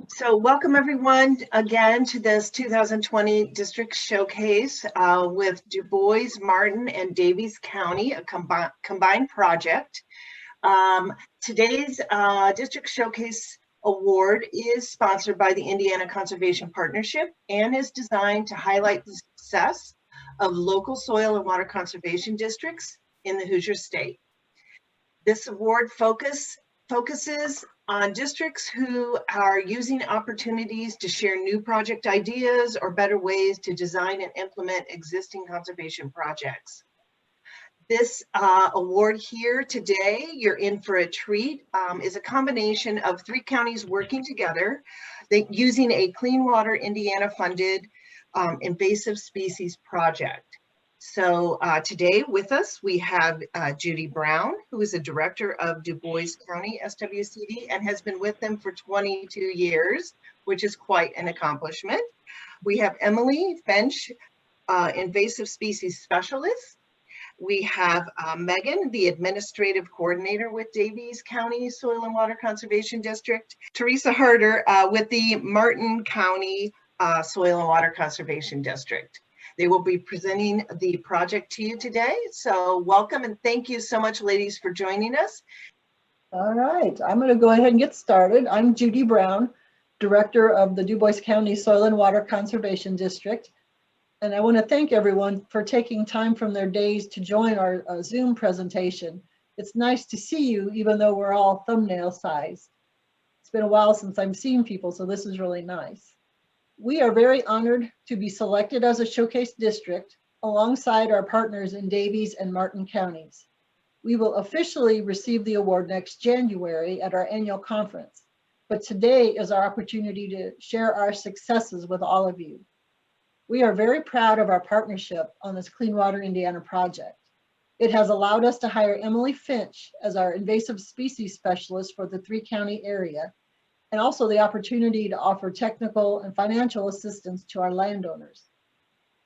So welcome everyone again to this 2020 District Showcase with Dubois, Martin, and Daviess County, a combined project. Today's District Showcase Award is sponsored by the Indiana Conservation Partnership and is designed to highlight the success of local soil and water conservation districts in the Hoosier State. This award focuses on districts who are using opportunities to share new project ideas or better ways to design and implement existing conservation projects. This award here today, you're in for a treat, is a combination of 3 counties working together using a Clean Water Indiana funded invasive species project. So today with us, we have Judy Brown, who is a director of Dubois County SWCD and has been with them for 22 years, which is quite an accomplishment. We have Emily Finch, invasive species specialist. We have Megan, the administrative coordinator with Daviess County Soil and Water Conservation District. Teresa Herder with the Martin County Soil and Water Conservation District. They will be presenting the project to you today. So welcome and thank you so much, ladies, for joining us. All right, I'm going to go ahead and get started. I'm Judy Brown, Director of the Dubois County Soil and Water Conservation District. And I want to thank everyone for taking time from their days to join our Zoom presentation. It's nice to see you, even though we're all thumbnail size. It's been a while since I've seen people, so this is really nice. We are very honored to be selected as a showcase district alongside our partners in Daviess and Martin counties. We will officially receive the award next January at our annual conference, but today is our opportunity to share our successes with all of you. We are very proud of our partnership on this Clean Water Indiana project. It has allowed us to hire Emily Finch as our invasive species specialist for the 3-county area, and also the opportunity to offer technical and financial assistance to our landowners.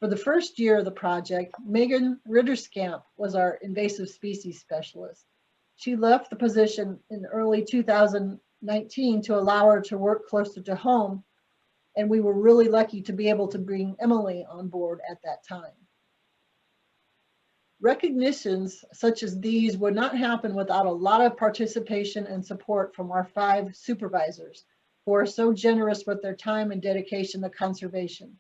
For the first year of the project, Megan Ritterskamp was our invasive species specialist. She left the position in early 2019 to allow her to work closer to home, and we were really lucky to be able to bring Emily on board at that time. Recognitions such as these would not happen without a lot of participation and support from our 5 supervisors who are so generous with their time and dedication to conservation.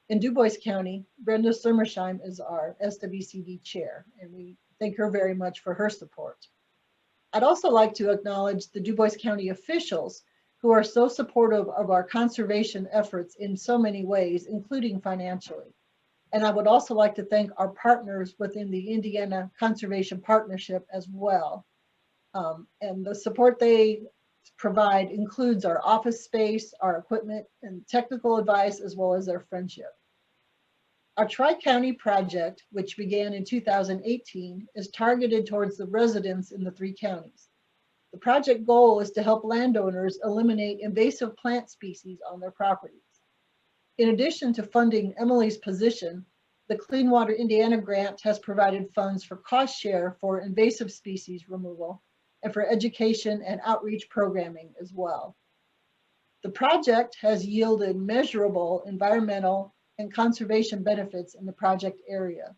In Dubois County, Brenda Summersheim is our SWCD chair, and we thank her very much for her support. I'd also like to acknowledge the Dubois County officials who are so supportive of our conservation efforts in so many ways, including financially. And I would also like to thank our partners within the Indiana Conservation Partnership as well. And the support they provide includes our office space, our equipment, and technical advice, as well as their friendship. Our Tri-County project, which began in 2018, is targeted towards the residents in the 3 counties. The project goal is to help landowners eliminate invasive plant species on their properties. In addition to funding Emily's position, the Clean Water Indiana grant has provided funds for cost share for invasive species removal and for education and outreach programming as well. The project has yielded measurable environmental and conservation benefits in the project area.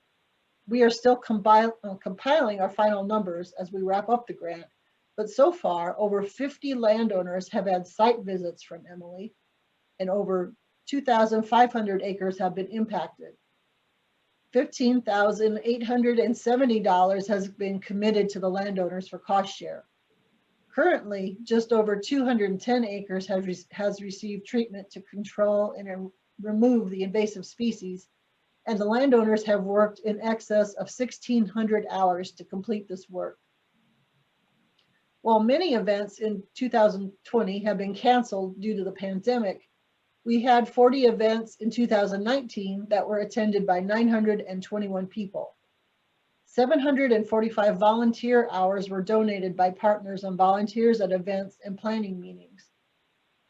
We are still compiling our final numbers as we wrap up the grant, but so far over 50 landowners have had site visits from Emily, and over 2,500 acres have been impacted. $15,870 has been committed to the landowners for cost share. Currently, just over 210 acres has received treatment to control and remove the invasive species, and the landowners have worked in excess of 1,600 hours to complete this work. While many events in 2020 have been canceled due to the pandemic, we had 40 events in 2019 that were attended by 921 people. 745 volunteer hours were donated by partners and volunteers at events and planning meetings.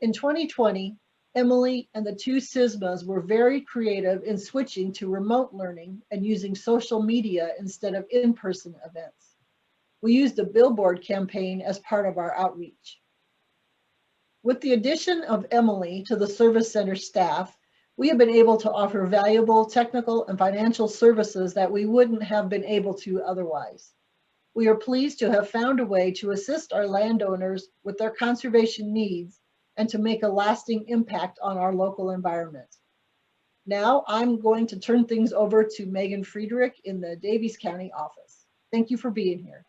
In 2020, Emily and the 2 Systemas were very creative in switching to remote learning and using social media instead of in-person events. We used a Billboard campaign as part of our outreach. With the addition of Emily to the Service Center staff, we have been able to offer valuable technical and financial services that we wouldn't have been able to otherwise. We are pleased to have found a way to assist our landowners with their conservation needs and to make a lasting impact on our local environment. Now I'm going to turn things over to Megan Frederick in the Daviess County office. Thank you for being here.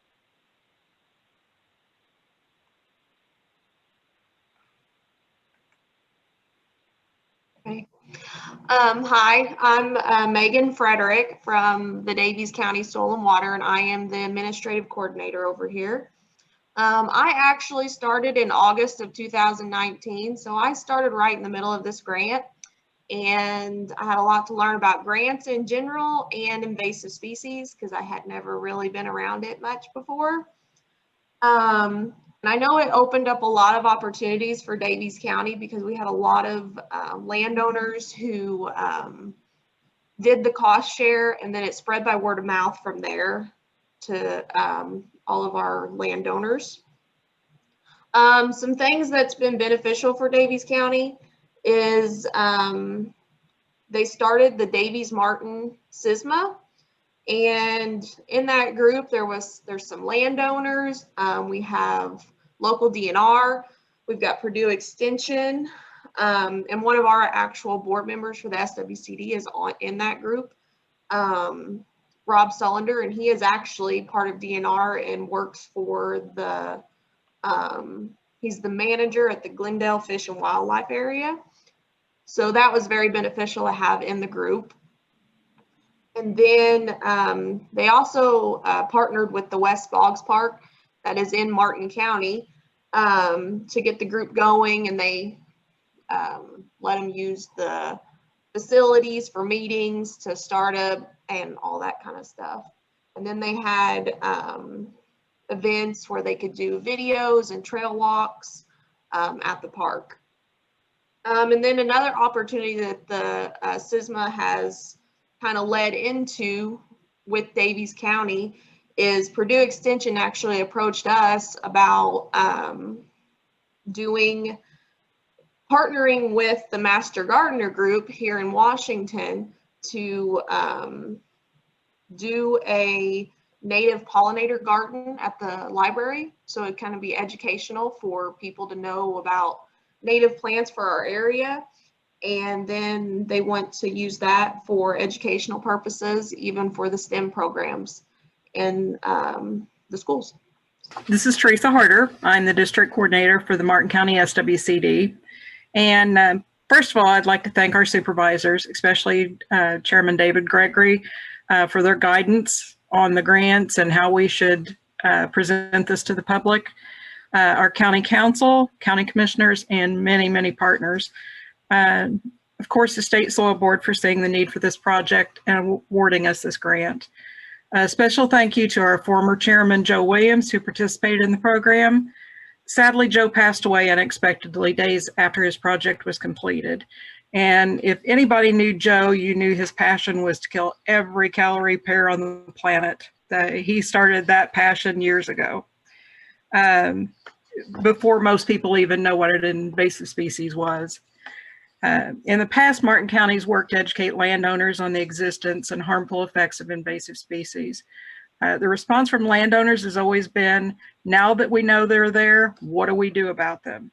Okay. Hi, I'm Megan Frederick from the Daviess County Soil and Water, and I am the administrative coordinator over here. I actually started in August of 2019, so I started right in the middle of this grant, and I had a lot to learn about grants in general and invasive species because I had never really been around it much before. And I know it opened up a lot of opportunities for Daviess County because we had a lot of landowners who did the cost share, and then it spread by word of mouth from there to all of our landowners. Some things that's been beneficial for Daviess County is they started the Daviess Martin Systema, and in that group there's some landowners. We have local DNR, we've got Purdue Extension, and one of our actual board members for the SWCD is in that group, Rob Sullender, and he is actually part of DNR and works for the he's the manager at the Glendale Fish and Wildlife area. So that was very beneficial to have in the group. And then they also partnered with the West Boggs Park that is in Martin County to get the group going, and they let them use the facilities for meetings to start up and all that kind of stuff. And then they had events where they could do videos and trail walks at the park. And then another opportunity that the Systema has kind of led into with Daviess County is Purdue Extension actually approached us about partnering with the Master Gardener group here in Washington to do a native pollinator garden at the library. So it kind of be educational for people to know about native plants for our area. And then they want to use that for educational purposes, even for the STEM programs in the schools. This is Teresa Harder. I'm the district coordinator for the Martin County SWCD. And first of all, I'd like to thank our supervisors, especially Chairman David Gregory, for their guidance on the grants and how we should present this to the public. Our county council, county commissioners, and many, many partners. Of course, the State Soil Board for seeing the need for this project and awarding us this grant. A special thank you to our former chairman, Joe Williams, who participated in the program. Sadly, Joe passed away unexpectedly days after his project was completed. And if anybody knew Joe, you knew his passion was to kill every calorie pear on the planet. He started that passion years ago, before most people even know what an invasive species was. In the past, Martin County's worked to educate landowners on the existence and harmful effects of invasive species. The response from landowners has always been, now that we know they're there, what do we do about them?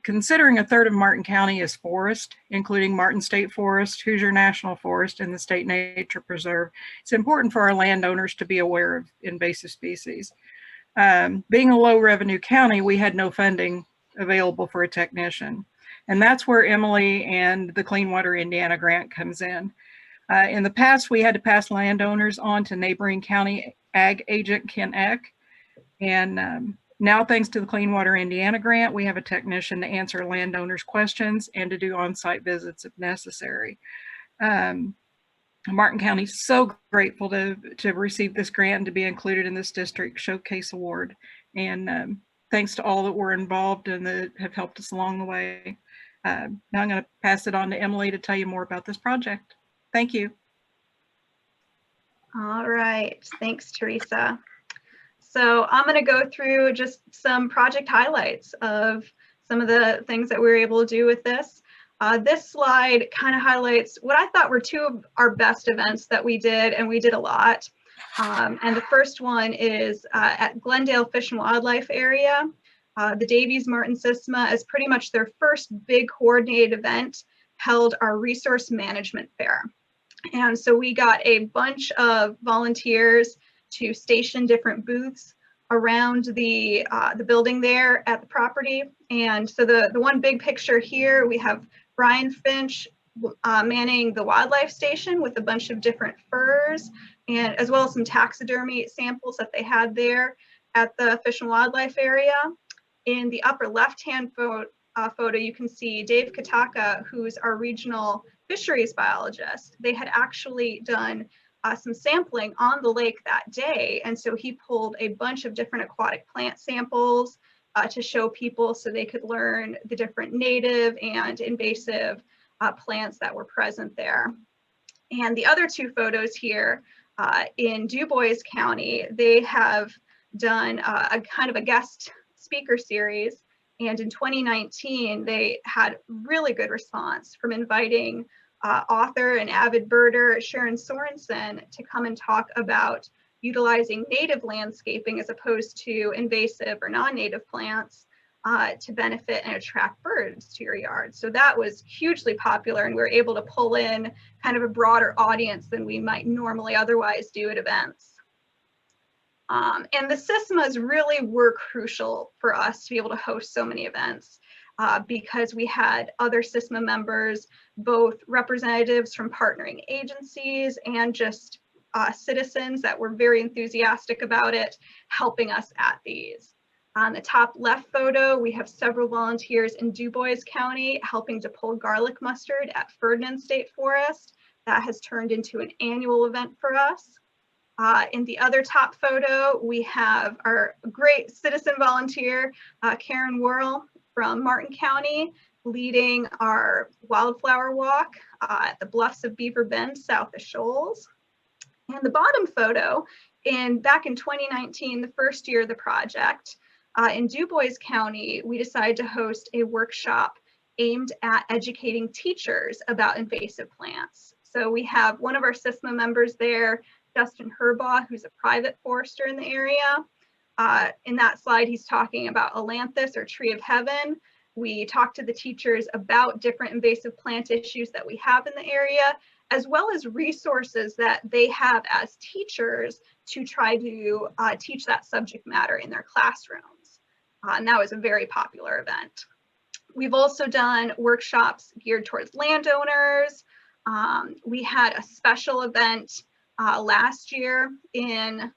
Considering a third of Martin County is forest, including Martin State Forest, Hoosier National Forest, and the State Nature Preserve, it's important for our landowners to be aware of invasive species. Being a low revenue county, we had no funding available for a technician. And that's where Emily and the Clean Water Indiana grant comes in. In the past, we had to pass landowners on to neighboring county ag agent Ken Eck. And now, thanks to the Clean Water Indiana grant, we have a technician to answer landowners' questions and to do on-site visits if necessary. Martin County is so grateful to receive this grant and to be included in this district showcase award. And thanks to all that were involved and that have helped us along the way. Now I'm going to pass it on to Emily to tell you more about this project. Thank you. All right, thanks, Teresa. So I'm going to go through just some project highlights of some of the things that we were able to do with this. This slide kind of highlights what I thought were two of our best events that we did, and we did a lot. And the first one is at Glendale Fish and Wildlife Area. The Daviess Martin Systema, as pretty much their first big coordinated event, held our resource management fair. And so we got a bunch of volunteers to station different booths around the building there at the property. And so the one big picture here, we have Brian Finch manning the wildlife station with a bunch of different furs, and as well as some taxidermy samples that they had there at the Fish and Wildlife Area. In the upper left-hand photo, you can see Dave Kataka, who's our regional fisheries biologist. They had actually done some sampling on the lake that day, and so he pulled a bunch of different aquatic plant samples to show people so they could learn the different native and invasive plants that were present there. And the other two photos here in Dubois County, they have done a kind of a guest speaker series. And in 2019, they had really good response from inviting author and avid birder Sharon Sorensen to come and talk about utilizing native landscaping as opposed to invasive or non-native plants to benefit and attract birds to your yard. So that was hugely popular, and we were able to pull in kind of a broader audience than we might normally otherwise do at events. And the Systemas really were crucial for us to be able to host so many events because we had other Systema members, both representatives from partnering agencies and just citizens that were very enthusiastic about it, helping us at these. On the top left photo, we have several volunteers in Dubois County helping to pull garlic mustard at Ferdinand State Forest. That has turned into an annual event for us. In the other top photo, we have our great citizen volunteer, Karen Worrell from Martin County, leading our wildflower walk at the Bluffs of Beaver Bend, south of Shoals. And the bottom photo, back in 2019, the first year of the project, in Dubois County, we decided to host a workshop aimed at educating teachers about invasive plants. So we have one of our Systema members there, Justin Herbaugh, who's a private forester in the area. In that slide, he's talking about Ailanthus or tree of heaven. We talked to the teachers about different invasive plant issues that we have in the area, as well as resources that they have as teachers to try to teach that subject matter in their classrooms. And that was a very popular event. We've also done workshops geared towards landowners. We had a special event last year in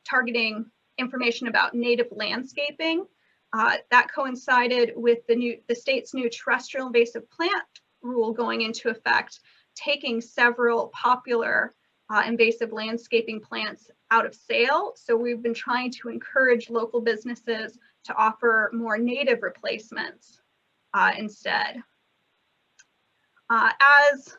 targeting information about native landscaping. That coincided with the state's new terrestrial invasive plant rule going into effect, taking several popular invasive landscaping plants out of sale. So we've been trying to encourage local businesses to offer more native replacements instead. As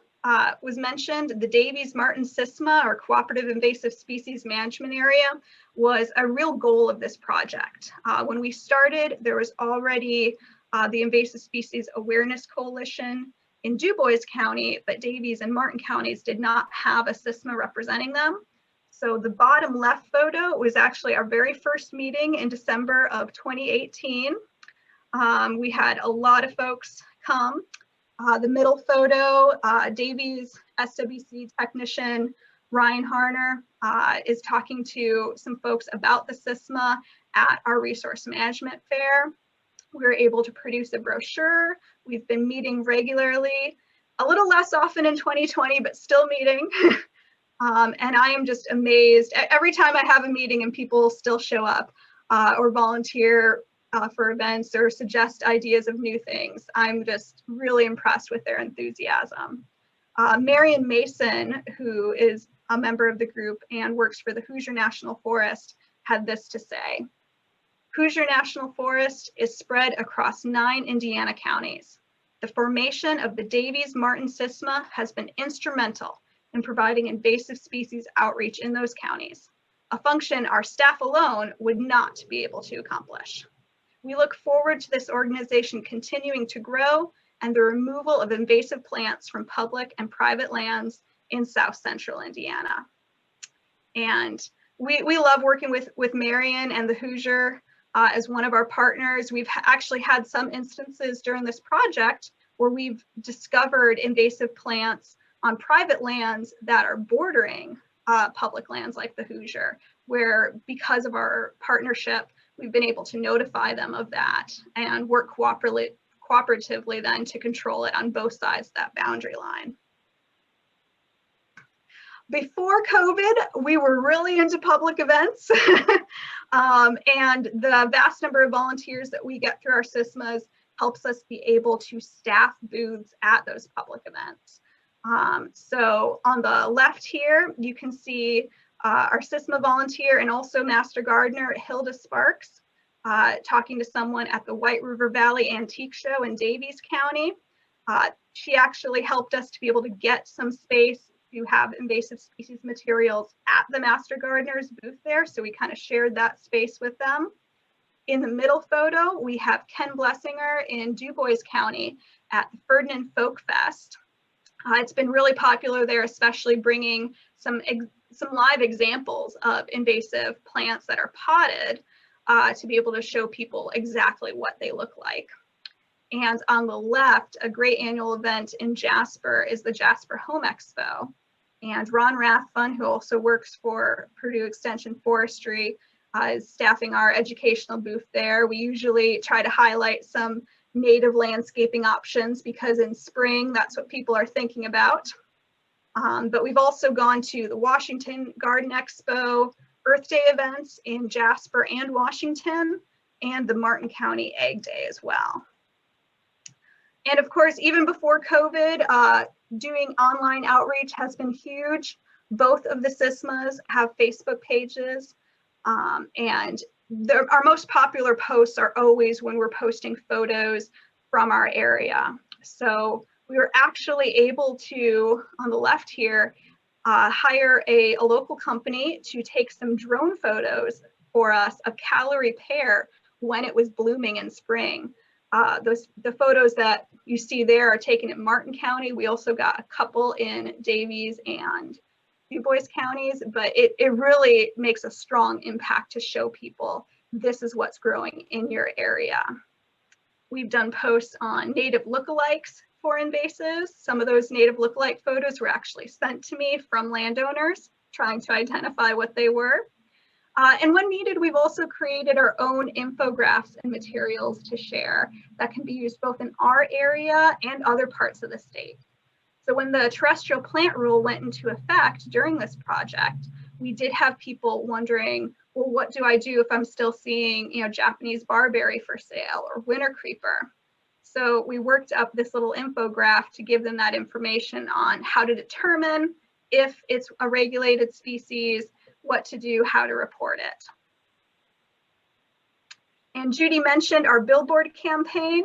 was mentioned, the Daviess Martin Systema, or Cooperative Invasive Species Management Area, was a real goal of this project. When we started, there was already the Invasive Species Awareness Coalition in Dubois County, but Daviess and Martin counties did not have a Systema representing them. So the bottom left photo was actually our very first meeting in December of 2018. We had a lot of folks come. The middle photo, Daviess SWCD technician Ryan Harner is talking to some folks about the Systema at our resource management fair. We were able to produce a brochure. We've been meeting regularly, a little less often in 2020, but still meeting. And I am just amazed. Every time I have a meeting and people still show up or volunteer for events or suggest ideas of new things, I'm just really impressed with their enthusiasm. Marion Mason, who is a member of the group and works for the Hoosier National Forest, had this to say. Hoosier National Forest is spread across 9 Indiana counties. The formation of the Daviess Martin Systema has been instrumental in providing invasive species outreach in those counties, a function our staff alone would not be able to accomplish. We look forward to this organization continuing to grow and the removal of invasive plants from public and private lands in South Central Indiana. And we love working with Marion and the Hoosier as one of our partners. We've actually had some instances during this project where we've discovered invasive plants on private lands that are bordering public lands like the Hoosier, where because of our partnership, we've been able to notify them of that and work cooperatively then to control it on both sides of that boundary line. Before COVID, we were really into public events and the vast number of volunteers that we get through our Systemas helps us be able to staff booths at those public events. So on the left here, you can see our Systema volunteer and also Master Gardener, Hilda Sparks, talking to someone at the White River Valley Antique Show in Daviess County. She actually helped us to be able to get some space to have invasive species materials at the Master Gardener's booth there. So we kind of shared that space with them. In the middle photo, we have Ken Blessinger in Dubois County at the Ferdinand Folk Fest. It's been really popular there, especially bringing some live examples of invasive plants that are potted to be able to show people exactly what they look like. And on the left, a great annual event in Jasper is the Jasper Home Expo. And Ron Rathfun, who also works for Purdue Extension Forestry, is staffing our educational booth there. We usually try to highlight some native landscaping options because in spring, that's what people are thinking about. But we've also gone to the Washington Garden Expo, Earth Day events in Jasper and Washington, and the Martin County Egg Day as well. And of course, even before COVID, doing online outreach has been huge. Both of the Systemas have Facebook pages, and our most popular posts are always when we're posting photos from our area. So we were actually able to, on the left here, hire a local company to take some drone photos for us of Callery pear when it was blooming in spring. The photos that you see there are taken in Martin County. We also got a couple in Daviess and Dubois counties, but it really makes a strong impact to show people this is what's growing in your area. We've done posts on native lookalikes for invasives. Some of those native lookalike photos were actually sent to me from landowners trying to identify what they were. And when needed, we've also created our own infographics and materials to share that can be used both in our area and other parts of the state. So when the terrestrial plant rule went into effect during this project, we did have people wondering, well, what do I do if I'm still seeing, Japanese barberry for sale or winter creeper? So we worked up this little infographic to give them that information on how to determine if it's a regulated species, what to do, how to report it. And Judy mentioned our Billboard campaign.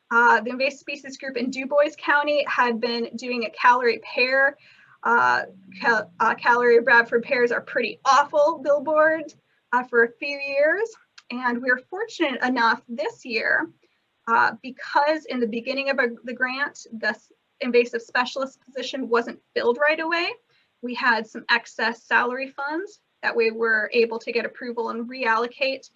The invasive species group in Dubois County had been doing a Callery pear. Callery Bradford pears are pretty awful billboard for a few years. And we were fortunate enough this year, because in the beginning of the grant, the invasive specialist position wasn't filled right away. We had some excess salary funds that we were able to get approval and reallocate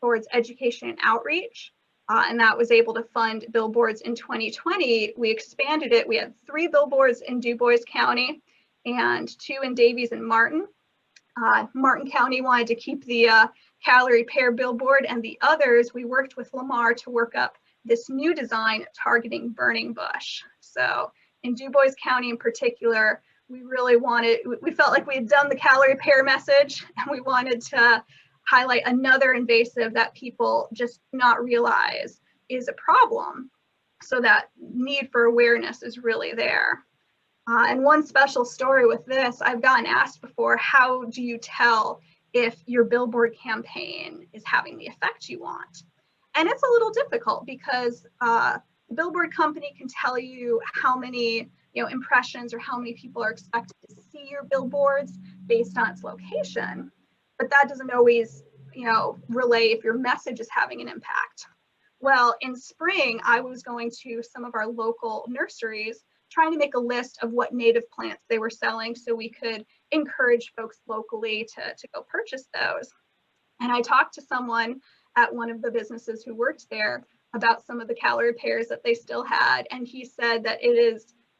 towards education and outreach. And that was able to fund billboards in 2020. We expanded it. We had 3 billboards in Dubois County and 2 in Daviess and Martin. Martin County wanted to keep the Callery pear billboard, and the others, we worked with Lamar to work up this new design targeting burning bush. So in Dubois County in particular, we really we felt like we had done the Callery pear message, and we wanted to highlight another invasive that people just do not realize is a problem. So that need for awareness is really there. And one special story with this, I've gotten asked before, how do you tell if your billboard campaign is having the effect you want? And it's a little difficult because the billboard company can tell you how many impressions or how many people are expected to see your billboards based on its location. But that doesn't always, relay if your message is having an impact. Well, in spring, I was going to some of our local nurseries, trying to make a list of what native plants they were selling so we could encourage folks locally to go purchase those. And I talked to someone at one of the businesses who worked there about some of the calorie pairs that they still had. And he said that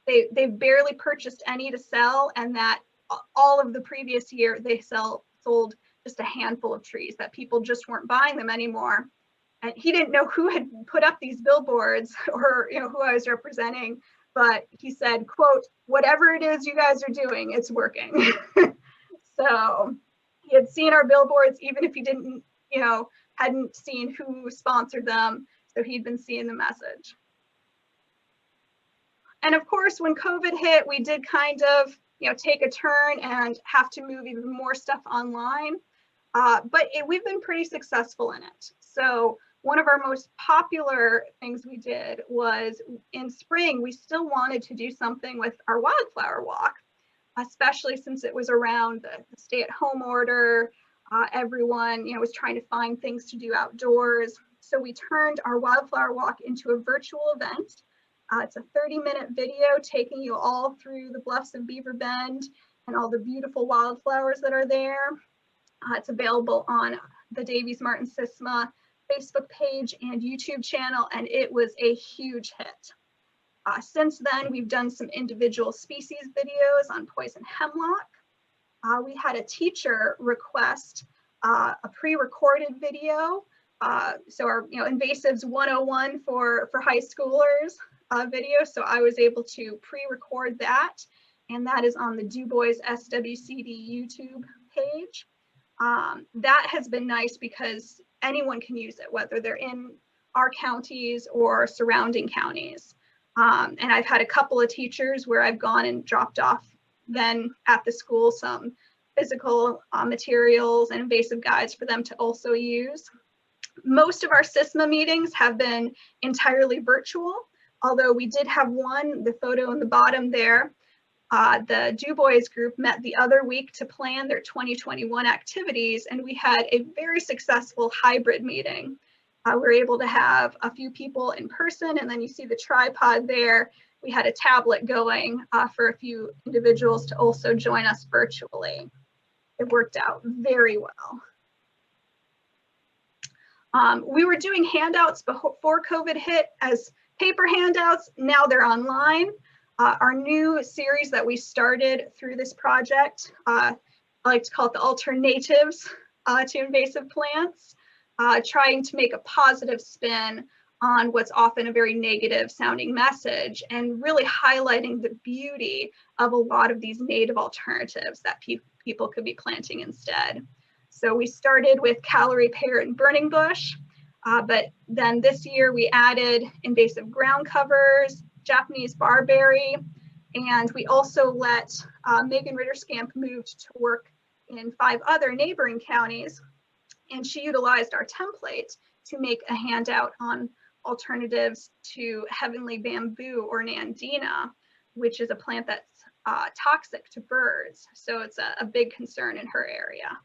they've barely purchased any to sell, and that all of the previous year they sold just a handful of trees, that people just weren't buying them anymore. And he didn't know who had put up these billboards or who I was representing, but he said, quote, "Whatever it is you guys are doing, it's working." So he had seen our billboards, even if he didn't, hadn't seen who sponsored them. So he'd been seeing the message. And of course, when COVID hit, we did kind of, take a turn and have to move even more stuff online. But we've been pretty successful in it. So one of our most popular things we did was in spring, we still wanted to do something with our wildflower walk, especially since it was around the stay-at-home order. Everyone, was trying to find things to do outdoors. So we turned our wildflower walk into a virtual event. It's a 30-minute video taking you all through the bluffs of Beaver Bend and all the beautiful wildflowers that are there. It's available on the Daviess Martin Systema Facebook page and YouTube channel, and it was a huge hit. Since then, we've done some individual species videos on poison hemlock. We had a teacher request a pre-recorded video. So our Invasives 101 for high schoolers video. So I was able to pre-record that, and that is on the Dubois SWCD YouTube page. That has been nice because anyone can use it, whether they're in our counties or surrounding counties. And I've had a couple of teachers where I've gone and dropped off then at the school some physical materials and invasive guides for them to also use. Most of our Systema meetings have been entirely virtual, although we did have one, the photo in the bottom there. The Dubois group met the other week to plan their 2021 activities, and we had a very successful hybrid meeting. We were able to have a few people in person, and then you see the tripod there. We had a tablet going for a few individuals to also join us virtually. It worked out very well. We were doing handouts before COVID hit as paper handouts. Now they're online. Our new series that we started through this project, I like to call it the alternatives to invasive plants, trying to make a positive spin on what's often a very negative sounding message, and really highlighting the beauty of a lot of these native alternatives that people could be planting instead. So we started with calorie pear and burning bush, but then this year we added invasive ground covers, Japanese barberry, and we also let Megan Ritterskamp moved to work in 5 other neighboring counties, and she utilized our template to make a handout on alternatives to heavenly bamboo or nandina, which is a plant that's toxic to birds. So it's a big concern in her area.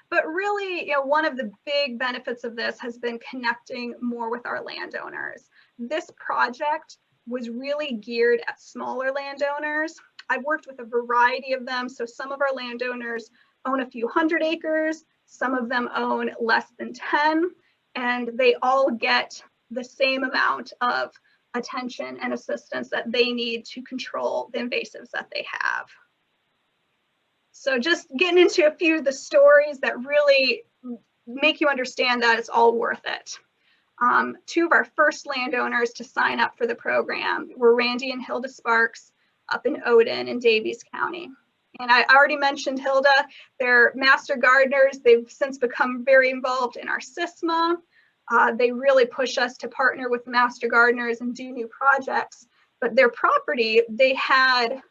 But really, one of the big benefits of this has been connecting more with our landowners. This project was really geared at smaller landowners. I've worked with a variety of them. So some of our landowners own a few hundred acres, some of them own less than 10, and they all get the same amount of attention and assistance that they need to control the invasives that they have. So just getting into a few of the stories that really make you understand that it's all worth it. 2 of our first landowners to sign up for the program were Randy and Hilda Sparks up in Odin in Daviess County. And I already mentioned Hilda, they're master gardeners. They've since become very involved in our Systema. They really push us to partner with master gardeners and do new projects. But their property, they had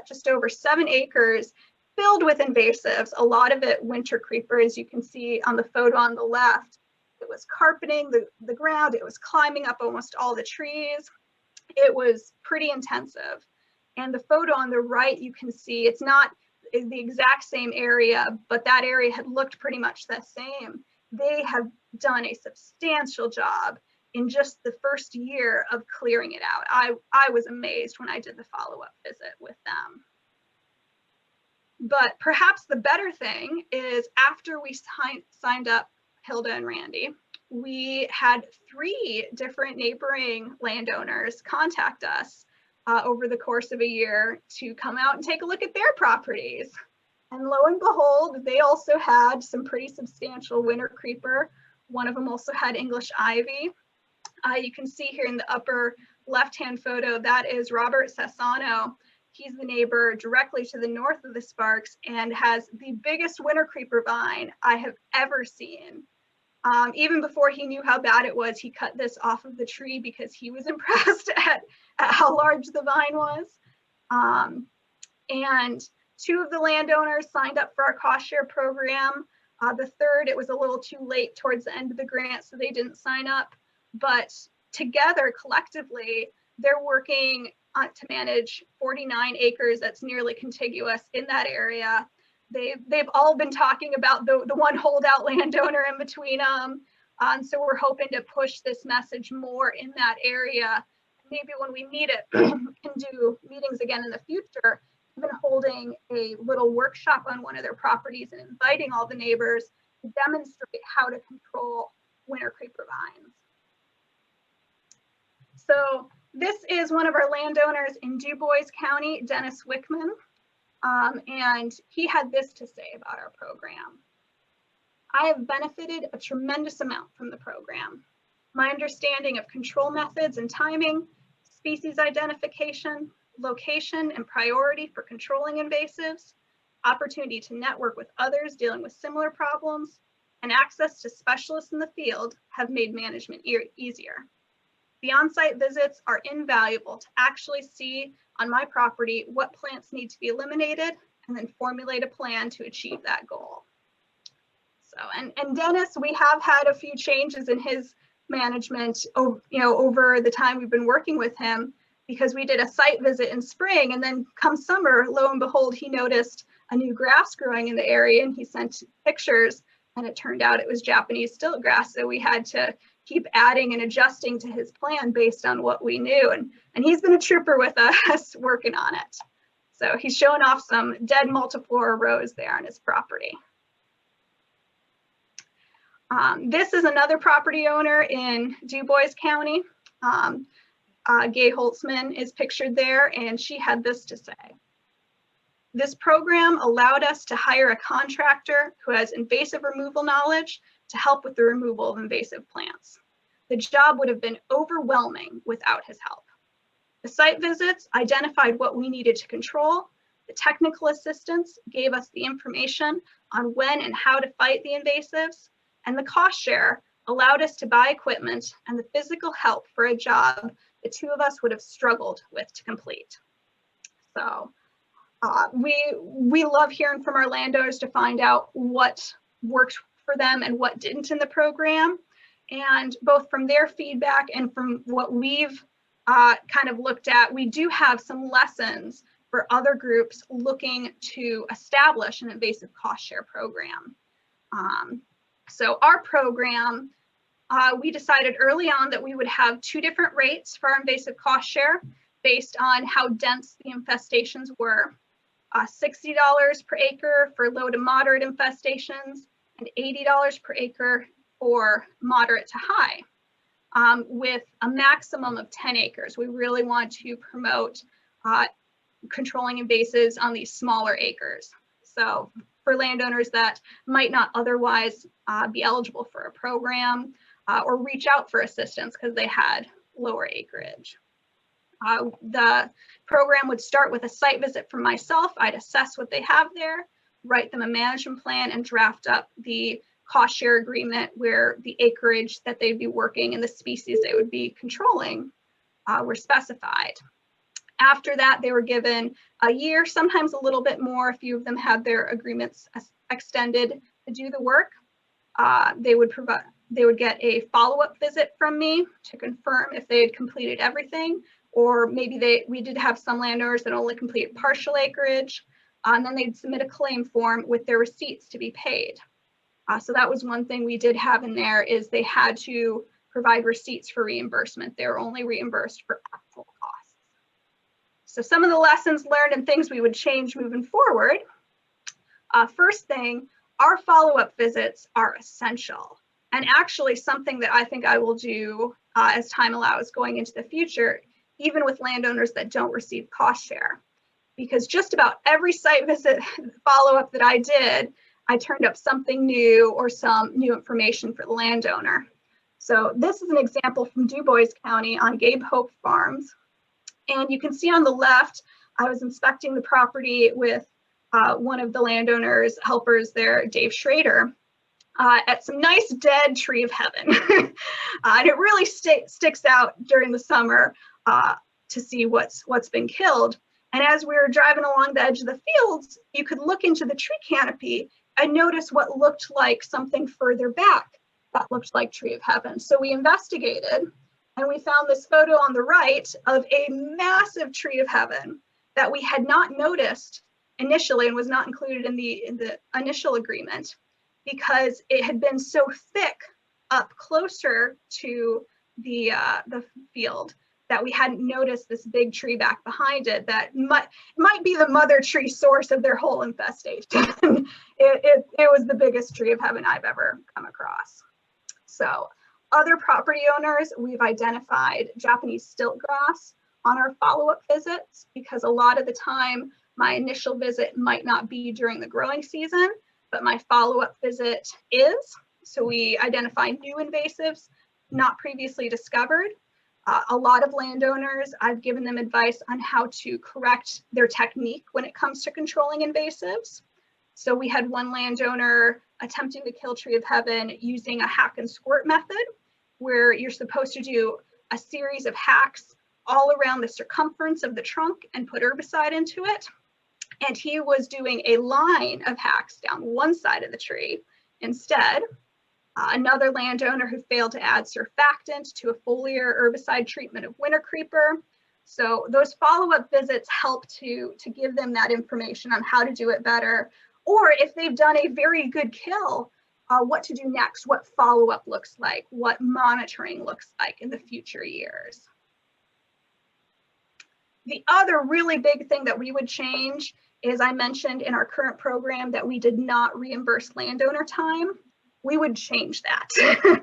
just over 7 acres filled with invasives, a lot of it winter creeper, as you can see on the photo on the left. It was carpeting the ground, it was climbing up almost all the trees. It was pretty intensive. And the photo on the right, you can see it's not the exact same area, but that area had looked pretty much the same. they have done a substantial job in just the first year of clearing it out. I was amazed when I did the follow-up visit with them. But perhaps the better thing is after we signed up Hilda and Randy, we had 3 different neighboring landowners contact us over the course of a year to come out and take a look at their properties. And lo and behold, they also had some pretty substantial winter creeper. One of them also had English ivy. You can see here in the upper left-hand photo, that is Robert Sassano. He's the neighbor directly to the north of the Sparks and has the biggest winter creeper vine I have ever seen. Even before he knew how bad it was, he cut this off of the tree because he was impressed at how large the vine was. And 2 of the landowners signed up for our cost share program. The 3rd, it was a little too late towards the end of the grant, so they didn't sign up. But together, collectively, they're working to manage 49 acres that's nearly contiguous in that area. They've all been talking about the one holdout landowner in between them. So we're hoping to push this message more in that area. Maybe when we meet it, can do meetings again in the future, even holding a little workshop on one of their properties and inviting all the neighbors to demonstrate how to control winter creeper vines. So this is one of our landowners in Dubois County, Dennis Wickman. And he had this to say about our program. I have benefited a tremendous amount from the program. My understanding of control methods and timing, species identification, location and priority for controlling invasives, opportunity to network with others dealing with similar problems, and access to specialists in the field have made management easier. The on-site visits are invaluable to actually see on my property what plants need to be eliminated and then formulate a plan to achieve that goal. So, and Dennis, we have had a few changes in his management over the time we've been working with him, because we did a site visit in spring, and then come summer, lo and behold, he noticed a new grass growing in the area and he sent pictures, and it turned out it was Japanese stilt grass. So we had to keep adding and adjusting to his plan based on what we knew. And he's been a trooper with us working on it. So he's showing off some dead multiflora rose there on his property. This is another property owner in Dubois County. Gayholtzman is pictured there, and she had this to say. This program allowed us to hire a contractor who has invasive removal knowledge to help with the removal of invasive plants. The job would have been overwhelming without his help. The site visits identified what we needed to control. The technical assistance gave us the information on when and how to fight the invasives. And the cost share allowed us to buy equipment and the physical help for a job the 2 of us would have struggled with to complete. So we love hearing from our landowners to find out what worked for them and what didn't in the program. And both from their feedback and from what we've kind of looked at, we do have some lessons for other groups looking to establish an invasive cost share program. So our program, we decided early on that we would have 2 different rates for our invasive cost share based on how dense the infestations were. $60 per acre for low to moderate infestations and $80 per acre for moderate to high, with a maximum of 10 acres. We really want to promote controlling invasives on these smaller acres. So for landowners that might not otherwise be eligible for a program or reach out for assistance because they had lower acreage. The program would start with a site visit from myself. I'd assess what they have there, write them a management plan, and draft up the cost share agreement where the acreage that they'd be working and the species they would be controlling were specified. After that, they were given a year, sometimes a little bit more. A few of them had their agreements extended to do the work. They would get a follow-up visit from me to confirm if they had completed everything, or maybe we did have some landowners that only completed partial acreage, and then they'd submit a claim form with their receipts to be paid. So that was one thing we did have in there, is they had to provide receipts for reimbursement. They were only reimbursed for actual costs. So some of the lessons learned and things we would change moving forward. First thing, our follow-up visits are essential, and actually something that I think I will do as time allows going into the future, even with landowners that don't receive cost share. Because just about every site visit follow-up that I did, I turned up something new or some new information for the landowner. So this is an example from Dubois County on Gayholtzman Farms. And you can see on the left, I was inspecting the property with one of the landowners, helpers there, Dave Schrader, at some nice dead tree of heaven. And it really sticks out during the summer to see what's been killed. And as we were driving along the edge of the fields, you could look into the tree canopy and notice what looked like something further back that looked like tree of heaven. So we investigated, and we found this photo on the right of a massive tree of heaven that we had not noticed initially and was not included in the initial agreement, because it had been so thick up closer to the field that we hadn't noticed this big tree back behind it that might be the mother tree source of their whole infestation. it was the biggest tree of heaven I've ever come across. So other property owners, we've identified Japanese stilt grass on our follow-up visits, because a lot of the time my initial visit might not be during the growing season, but my follow-up visit is. So we identify new invasives not previously discovered. A lot of landowners, I've given them advice on how to correct their technique when it comes to controlling invasives. So we had one landowner attempting to kill tree of heaven using a hack and squirt method, where you're supposed to do a series of hacks all around the circumference of the trunk and put herbicide into it. And he was doing a line of hacks down one side of the tree instead. Another landowner who failed to add surfactant to a foliar herbicide treatment of winter creeper. So those follow-up visits help to give them that information on how to do it better, or if they've done a very good kill, what to do next, what follow-up looks like, what monitoring looks like in the future years. The other really big thing that we would change is, I mentioned in our current program that we did not reimburse landowner time. We would change that.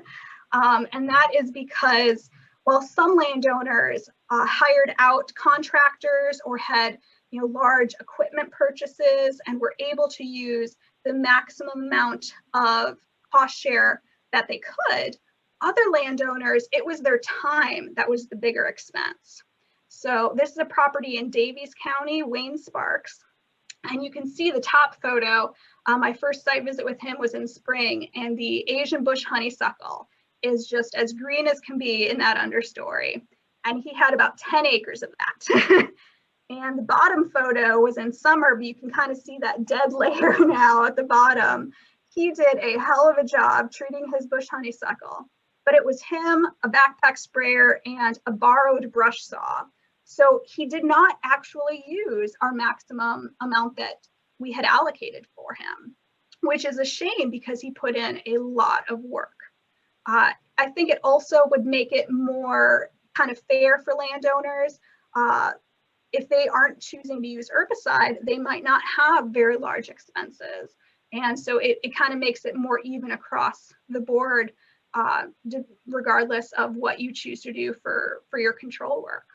And that is because while some landowners hired out contractors or had large equipment purchases and were able to use the maximum amount of cost share that they could, other landowners, it was their time that was the bigger expense. So this is a property in Daviess County, Wayne Sparks. And you can see the top photo. My first site visit with him was in spring, and the Asian bush honeysuckle is just as green as can be in that understory. And he had about 10 acres of that. And the bottom photo was in summer, but you can kind of see that dead layer now at the bottom. He did a hell of a job treating his bush honeysuckle, but it was him, a backpack sprayer, and a borrowed brush saw. So he did not actually use our maximum amount that we had allocated for him, which is a shame because he put in a lot of work. I think it also would make it more kind of fair for landowners. If they aren't choosing to use herbicide, they might not have very large expenses. And so it kind of makes it more even across the board, regardless of what you choose to do for your control work.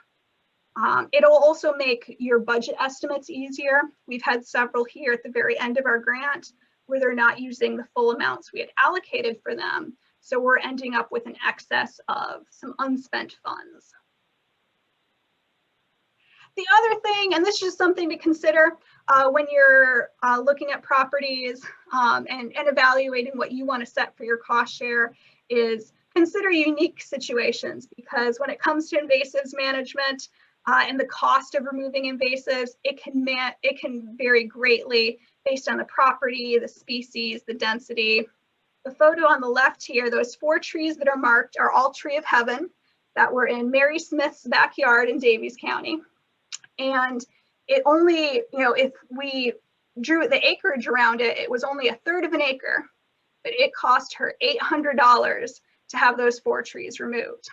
It'll also make your budget estimates easier. We've had several here at the very end of our grant where they're not using the full amounts we had allocated for them. So we're ending up with an excess of some unspent funds. The other thing, and this is just something to consider when you're looking at properties and evaluating what you want to set for your cost share, is consider unique situations, because when it comes to invasives management and the cost of removing invasives, it can vary greatly based on the property, the species, the density. The photo on the left here, those 4 trees that are marked are all tree of heaven that were in Mary Smith's backyard in Daviess County. And it only, if we drew the acreage around it, it was only 1/3 of an acre. but it cost her $800 to have those 4 trees removed.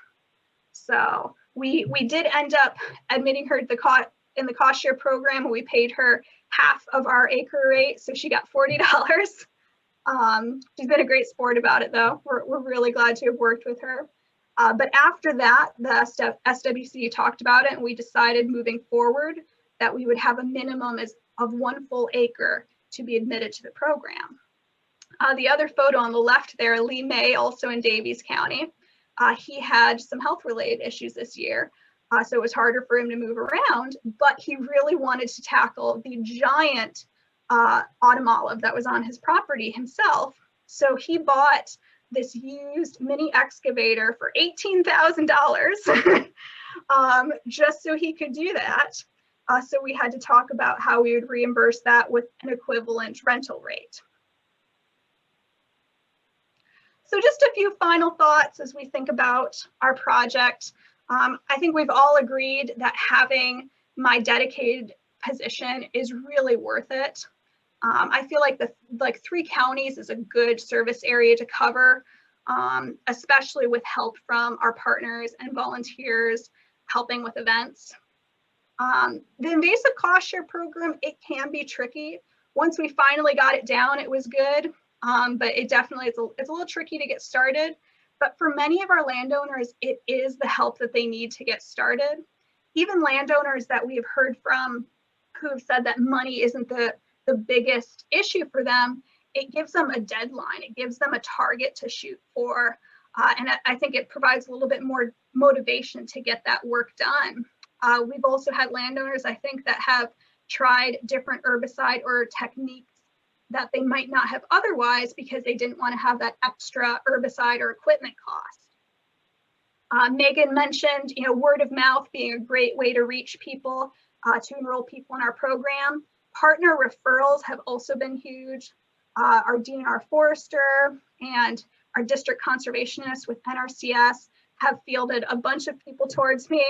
So we did end up admitting her to in the cost share program. We paid her half of our acre rate, so she got $40. She's been a great sport about it, though. We're really glad to have worked with her. But after that, the SWCD talked about it, and we decided moving forward that we would have a minimum of 1 full acre to be admitted to the program. The other photo on the left there, Lee May, also in Daviess County. He had some health-related issues this year, so it was harder for him to move around, but he really wanted to tackle the giant autumn olive that was on his property himself. So he bought this used mini excavator for $18,000 just so he could do that. So we had to talk about how we would reimburse that with an equivalent rental rate. So just a few final thoughts as we think about our project. I think we've all agreed that having my dedicated position is really worth it. I feel like 3 counties is a good service area to cover, especially with help from our partners and volunteers helping with events. The invasive cost share program, it can be tricky. Once we finally got it down, it was good. But it definitely it's a little tricky to get started. But for many of our landowners, it is the help that they need to get started. Even landowners that we've heard from who have said that money isn't the biggest issue for them, it gives them a deadline. It gives them a target to shoot for. And I think it provides a little bit more motivation to get that work done. We've also had landowners, I think, that have tried different herbicide or techniques that they might not have otherwise because they didn't want to have that extra herbicide or equipment cost. Megan mentioned, word of mouth being a great way to reach people, to enroll people in our program. Partner referrals have also been huge. Our DNR forester and our district conservationists with NRCS have fielded a bunch of people towards me.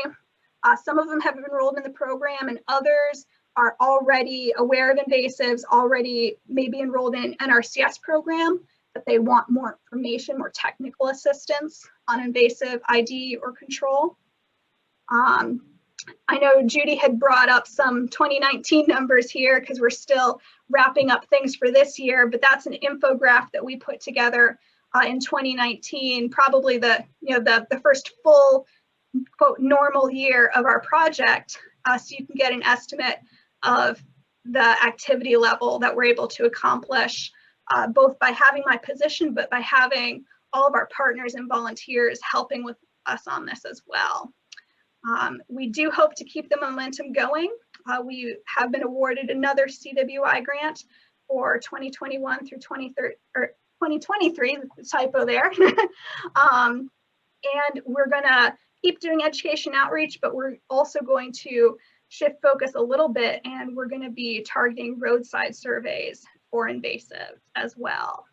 Some of them have enrolled in the program, and others are already aware of invasives, already maybe enrolled in an NRCS program, but they want more information, more technical assistance on invasive ID or control. I know Judy had brought up some 2019 numbers here because we're still wrapping up things for this year, but that's an infographic that we put together in 2019, probably the first full, quote, normal year of our project, so you can get an estimate of the activity level that we're able to accomplish, both by having my position, but by having all of our partners and volunteers helping with us on this as well. We do hope to keep the momentum going. We have been awarded another CWI grant for 2021 through 2023, typo there. And we're gonna keep doing education outreach, but we're also going to shift focus a little bit, and we're going to be targeting roadside surveys for invasive as well.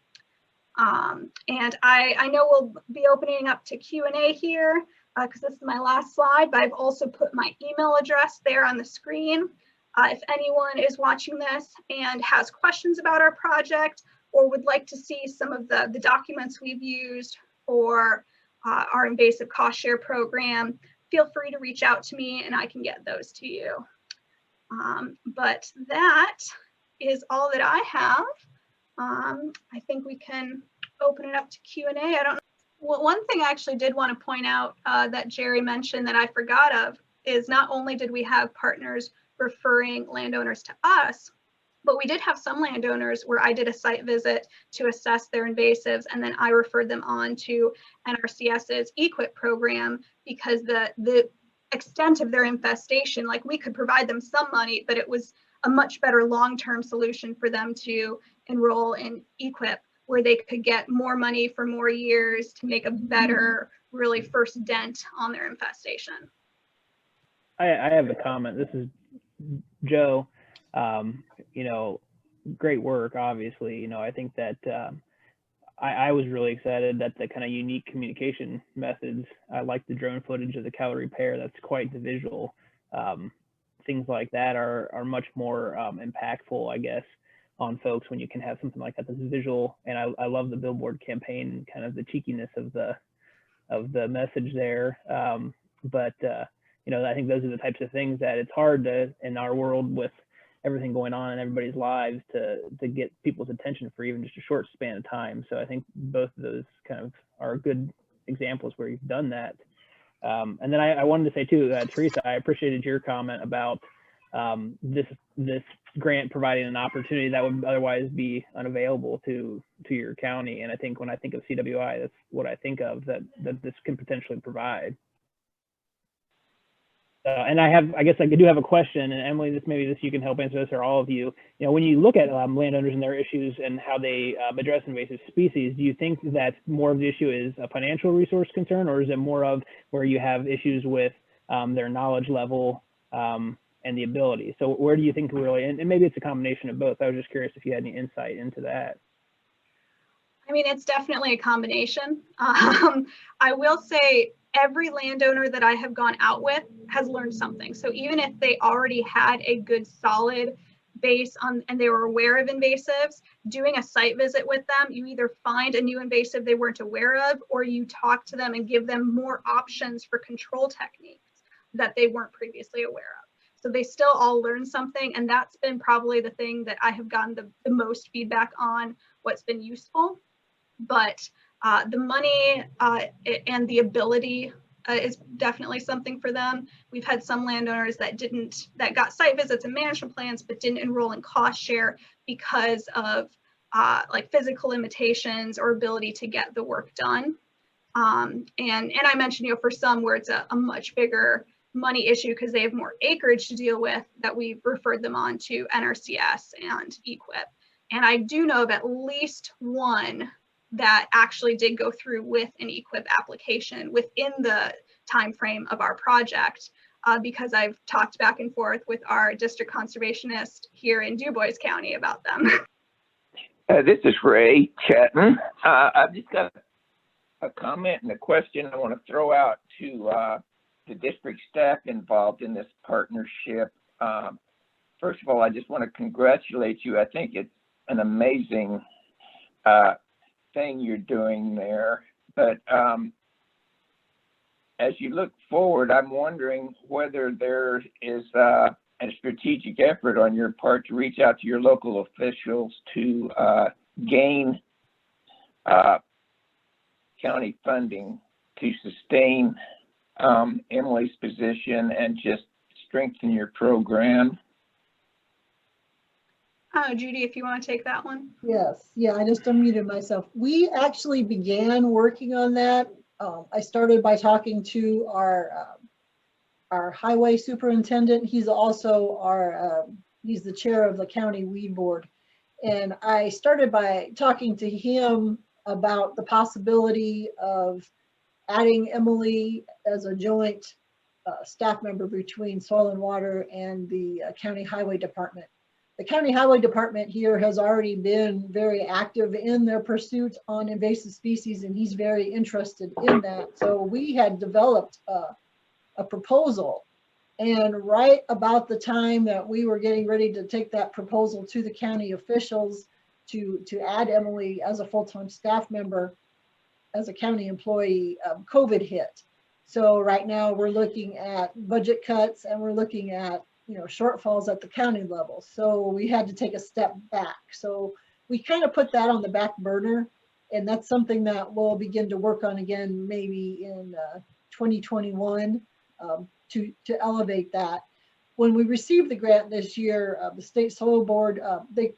And I know we'll be opening up to Q&A here because this is my last slide, but I've also put my email address there on the screen. If anyone is watching this and has questions about our project or would like to see some of the documents we've used for our invasive cost share program, feel free to reach out to me and I can get those to you. But that is all that I have. I think we can open it up to Q&A. I don't know. Well, one thing I actually did want to point out that Jerry mentioned that I forgot of is not only did we have partners referring landowners to us, but we did have some landowners where I did a site visit to assess their invasives, and then I referred them on to NRCS's EQIP program because the extent of their infestation, like we could provide them some money, but it was a much better long-term solution for them to enroll in EQIP, where they could get more money for more years to make a better, really first dent on their infestation. I have a comment. This is Joe. Great work, obviously. I think that I was really excited that the kind of unique communication methods. I like the drone footage of the cattle repair. That's quite the visual. Things like that are much more impactful, I guess, on folks when you can have something like that that's visual. And I love the Billboard campaign and kind of the cheekiness of the message there. You know, I think those are the types of things that it's hard to, in our world with everything going on in everybody's lives, to get people's attention for even just a short span of time. So I think both of those kind of are good examples where you've done that. And then I wanted to say too, Teresa, I appreciated your comment about this grant providing an opportunity that would otherwise be unavailable to your county. And I think when I think of CWI, that's what I think of, that this can potentially provide. And I guess I do have a question, and Emily, maybe you can help answer this, or all of you. You know, when you look at landowners and their issues and how they address invasive species, do you think that more of the issue is a financial resource concern, or is it more of where you have issues with their knowledge level and the ability? So where do you think really, and maybe it's a combination of both. I was just curious if you had any insight into that. I mean, it's definitely a combination. I will say every landowner that I have gone out with has learned something. So even if they already had a good solid base on and they were aware of invasives, doing a site visit with them, you either find a new invasive they weren't aware of, or you talk to them and give them more options for control techniques that they weren't previously aware of. So they still all learn something, and that's been probably the thing that I have gotten the most feedback on, what's been useful. But the money and the ability is definitely something for them. We've had some landowners that got site visits and management plans, but didn't enroll in cost share because of like physical limitations or ability to get the work done. And I mentioned, you know, for some where it's a much bigger money issue because they have more acreage to deal with, that we've referred them on to NRCS and EQIP. And I do know of at least one that actually did go through with an EQIP application within the time frame of our project, because I've talked back and forth with our district conservationist here in Dubois County about them. This is Ray Chatton. I've just got a comment and a question I want to throw out to the district staff involved in this partnership. First of all, I just want to congratulate you. I think it's an amazing thing you're doing there. But as you look forward, I'm wondering whether there is a strategic effort on your part to reach out to your local officials to gain county funding to sustain Emily's position and just strengthen your program. Judy, if you want to take that one. Yes, yeah, I just unmuted myself. We actually began working on that. I started by talking to our highway superintendent. He's also he's the chair of the county weed board. And I started by talking to him about the possibility of adding Emily as a joint staff member between Soil and Water and the county highway department. The county highway department here has already been very active in their pursuit on invasive species, and he's very interested in that. So we had developed a proposal, and right about the time that we were getting ready to take that proposal to the county officials to add Emily as a full-time staff member, as a county employee, COVID hit. So right now we're looking at budget cuts, and we're looking at, you know, shortfalls at the county level. So we had to take a step back. So we kind of put that on the back burner, and that's something that we'll begin to work on again, maybe in 2021, to elevate that. When we received the grant this year, the state soil board,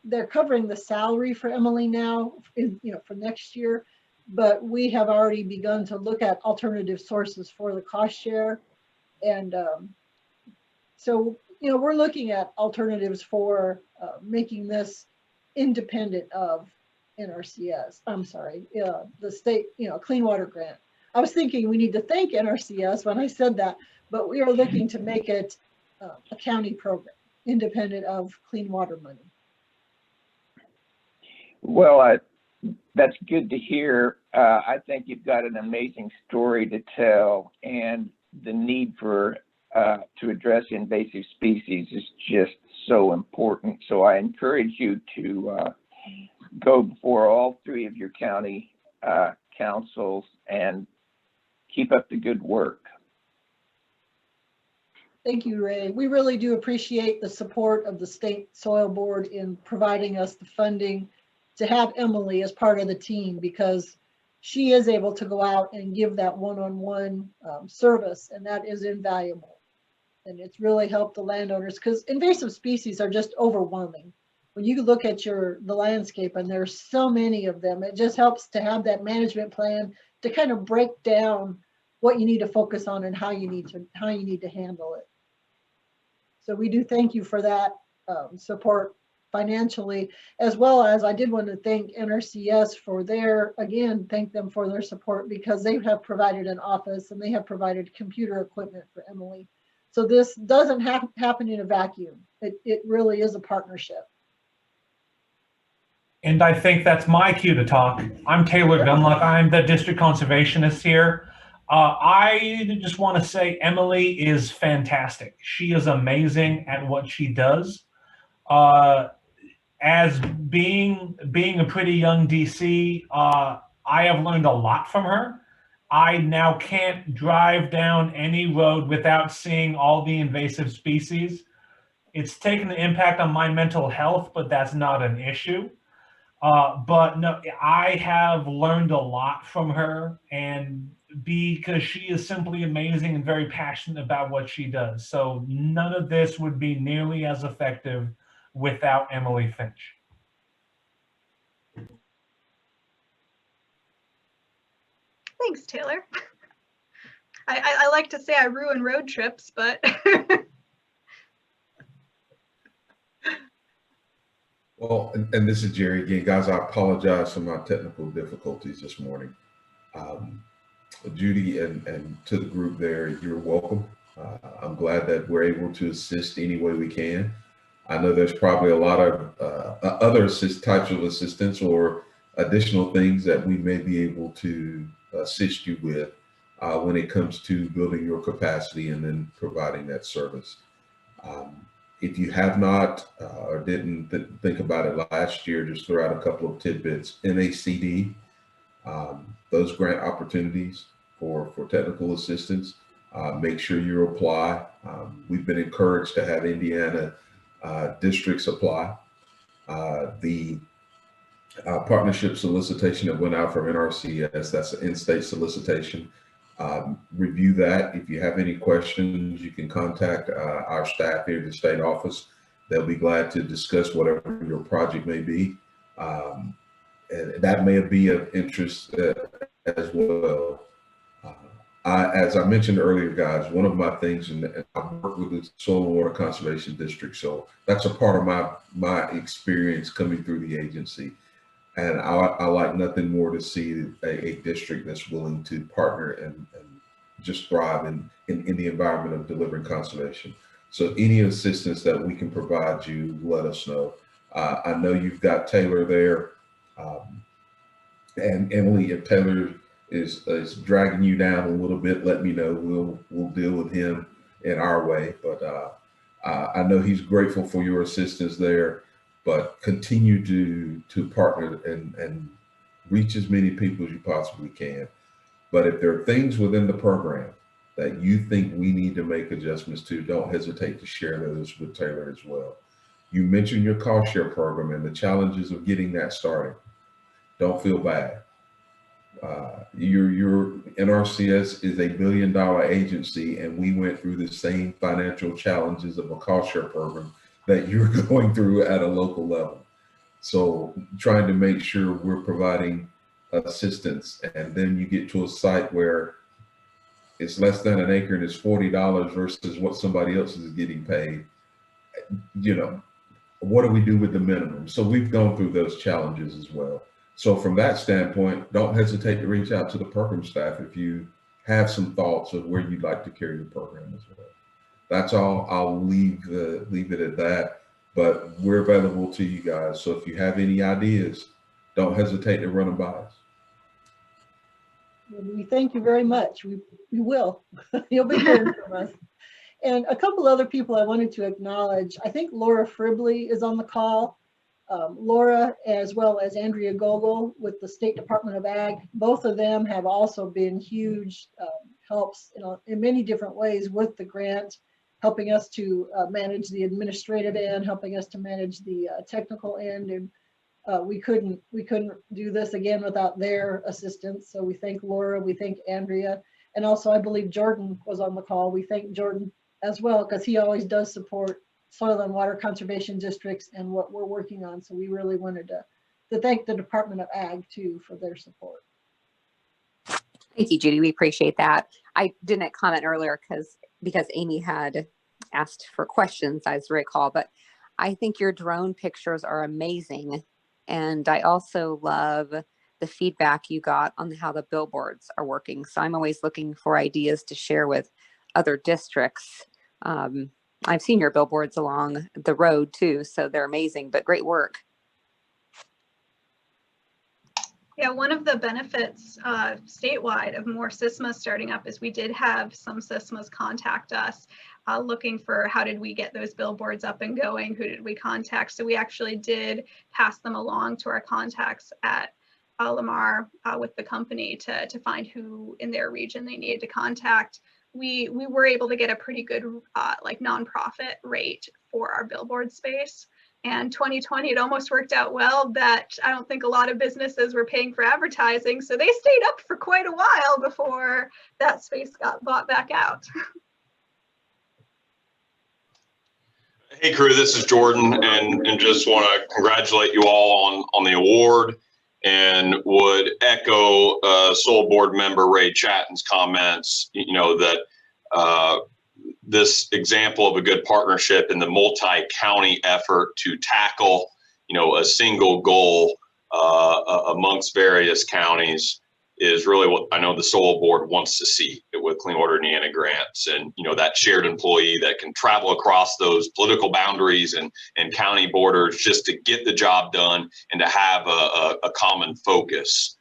they're covering the salary for Emily now, for next year, but we have already begun to look at alternative sources for the cost share. And so, we're looking at alternatives for making this independent of NRCS. I'm sorry, the state, clean water grant. I was thinking we need to thank NRCS when I said that, but we are looking to make it a county program, independent of clean water money. Well, that's good to hear. I think you've got an amazing story to tell, and the need for to address invasive species is just so important. So I encourage you to go before all three of your county councils and keep up the good work. Thank you, Ray. We really do appreciate the support of the State Soil Board in providing us the funding to have Emily as part of the team, because she is able to go out and give that one-on-one service, and that is invaluable. And it's really helped the landowners, because invasive species are just overwhelming. When you look at the landscape and there's so many of them, it just helps to have that management plan to kind of break down what you need to focus on and how you need to handle it. So we do thank you for that support financially, as well as I did want to thank NRCS for thank them for their support, because they have provided an office and they have provided computer equipment for Emily. So this doesn't happen in a vacuum. It really is a partnership. And I think that's my cue to talk. I'm Taylor Gunluck. I'm the district conservationist here. I just want to say Emily is fantastic. She is amazing at what she does. As being a pretty young DC, I have learned a lot from her. I now can't drive down any road without seeing all the invasive species. It's taken an impact on my mental health, but that's not an issue. But no, I have learned a lot from her, and because she is simply amazing and very passionate about what she does. So none of this would be nearly as effective without Emily Finch. Thanks, Taylor. I like to say I ruin road trips, but Well, and this is Jerry again, guys. I apologize for my technical difficulties this morning. Judy and to the group there, you're welcome. I'm glad that we're able to assist any way we can. I know there's probably a lot of other types of assistance or additional things that we may be able to assist you with when it comes to building your capacity and then providing that service. If you have not or didn't think about it last year, just throw out a couple of tidbits. NACD, those grant opportunities for technical assistance, make sure you apply. We've been encouraged to have Indiana districts apply. The partnership solicitation that went out from NRCS, that's an in-state solicitation. Review that. If you have any questions, you can contact our staff here at the state office. They'll be glad to discuss whatever your project may be. And that may be of interest as well. As I mentioned earlier, guys, one of my things, and I work with the Soil and Water Conservation District, so that's a part of my experience coming through the agency. And I like nothing more to see a district that's willing to partner and just thrive in the environment of delivering conservation. So any assistance that we can provide you, let us know. I know you've got Taylor there, and Emily, if Taylor is dragging you down a little bit, let me know. We'll deal with him in our way. But I know he's grateful for your assistance there. But continue to partner and reach as many people as you possibly can. But if there are things within the program that you think we need to make adjustments to, don't hesitate to share those with Taylor as well. You mentioned your cost share program and the challenges of getting that started. Don't feel bad. Your NRCS is $1 billion agency, and we went through the same financial challenges of a cost share program that you're going through at a local level. So trying to make sure we're providing assistance, and then you get to a site where it's less than an acre and it's $40 versus what somebody else is getting paid. You know, what do we do with the minimum? So we've gone through those challenges as well. So from that standpoint, don't hesitate to reach out to the program staff if you have some thoughts of where you'd like to carry the program as well. That's all. I'll leave it at that, but we're available to you guys. So if you have any ideas, don't hesitate to run them by us. We thank you very much. We will. You'll be hearing from us. And a couple other people I wanted to acknowledge. I think Laura Fribley is on the call. Laura, as well as Andrea Gogol with the State Department of Ag, both of them have also been huge helps in many different ways with the grant, helping us to manage the administrative end, helping us to manage the technical end. And we couldn't do this again without their assistance. So we thank Laura, we thank Andrea, and also I believe Jordan was on the call. We thank Jordan as well, because he always does support soil and water conservation districts and what we're working on. So we really wanted to thank the Department of Ag too for their support. Thank you, Judy. We appreciate that. I didn't comment earlier because Amy had asked for questions, as recall, but I think your drone pictures are amazing. And I also love the feedback you got on how the billboards are working. So I'm always looking for ideas to share with other districts. I've seen your billboards along the road too, so they're amazing, but great work. Yeah, one of the benefits statewide of more SISMAs starting up is we did have some SISMAs contact us looking for how did we get those billboards up and going, who did we contact. So we actually did pass them along to our contacts at Lamar with the company to find who in their region they needed to contact. We were able to get a pretty good like nonprofit rate for our billboard space. And 2020, it almost worked out well that I don't think a lot of businesses were paying for advertising. So they stayed up for quite a while before that space got bought back out. Hey crew, this is Jordan, and just want to congratulate you all on the award, and would echo Soul Board member Ray Chatton's comments, that this example of a good partnership in the multi-county effort to tackle, a single goal amongst various counties is really what I know the Soul Board wants to see with Clean Water Indiana grants. And, that shared employee that can travel across those political boundaries and county borders just to get the job done and to have a common focus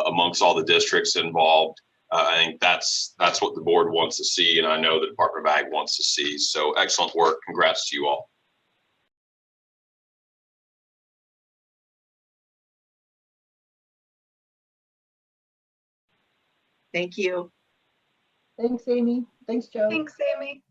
amongst all the districts involved. I think that's what the board wants to see, and I know the Department of Ag wants to see. So excellent work. Congrats to you all. Thank you. Thanks, Amy. Thanks, Joe. Thanks, Amy.